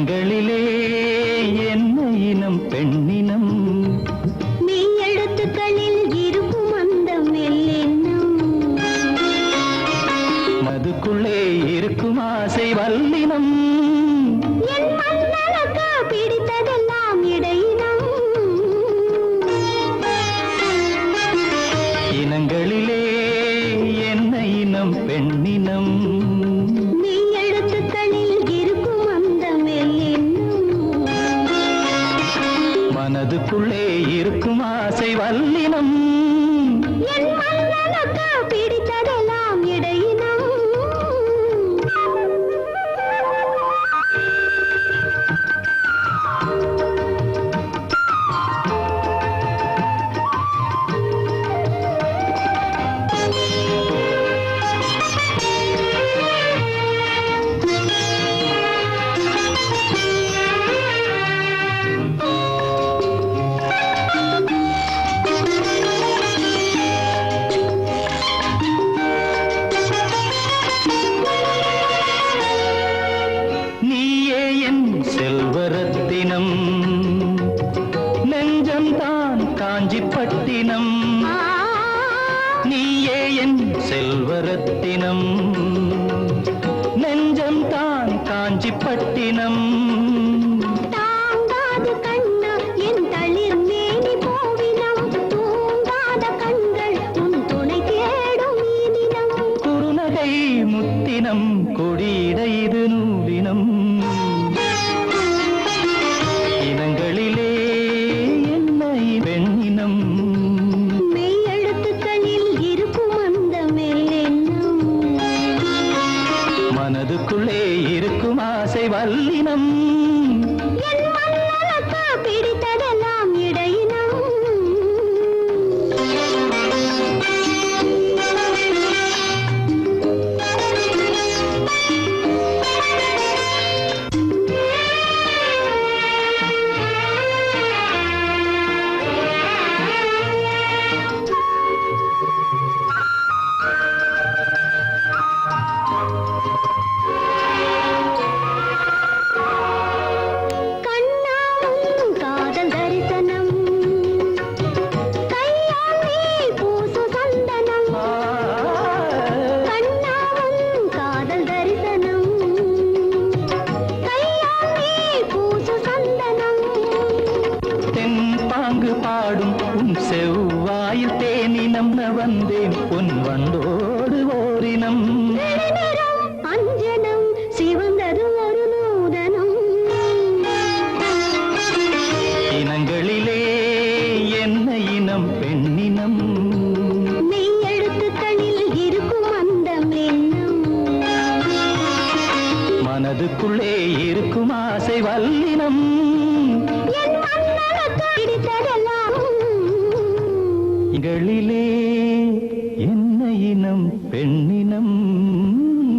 இனங்களிலே என்ன இனம் பெண்ணினம் மெய் எழுத்துக்களில் இருக்கும் அந்த மெல்லெண்ணம் மதுக்குள்ளே இருக்கும் ஆசை வல்லினம் என் மன்னனுக்கு பிடித்ததெல்லாம் இடையினம் இனங்களிலே என்ன இனம் பெண்ணினம் மெய் எழுத்துக்களில் இருக்கும் அந்த மெல்லெண்ணம் மனதுக்குள்ளே இருக்கும் ஆசை வல்லினம் என் மன்னனுக்கு பிடித்ததெல்லாம் இடையினம் நீயே என் செல்வரத்தினம் நெஞ்சம்தான் காஞ்சிப்பட்டினம் நீயே என் செல்வரத்தினம் நெஞ்சம்தான் காஞ்சிப்பட்டினம் தாங்காது கண்ணா என் தளிர் மேனி போவினம் தூங்காத கண்கள் உன் துணை தேடும் மீனினம் குறுநகை முத்தினம் கொடியிட இது நூலினம் இனங்களிலே என்ன பெண்ணினம் மெய் எழுத்துக்களில் இருக்கும் அந்த மெல்லெண்ணம் மனதுக்குள்ளே இருக்கும் ஆசை வல்லினம் என் மன்னனுக்கு பிடித்ததெல்லாம் இடையினம் கண்ணாவும் காதல் தரிசனம் கையால் நீ பூசு சந்தனம் கண்ணாவும் காதல் தரிசனம் கையால் நீ பூசு சந்தனம் தென் பாங்கு பாடும் உன் செவ்வாயில் தேனினம் வந்தேன் பொன் வந்தோடு ஓரினம் நிறம் அஞ்சனம் சிவந்தது ஒரு நூதனம் இனங்களிலே என்ன இனம் பெண்ணினம் மெய் எழுத்துக்களில் இருக்கும் அந்த மெல்லம் மனதுக்குள்ளே இருக்கும் ஆசை வல்லினம் என் மன்னனுக்கு பிடித்ததெல்லாம் இகளிலே என்ன இனம் பெண்ணினம்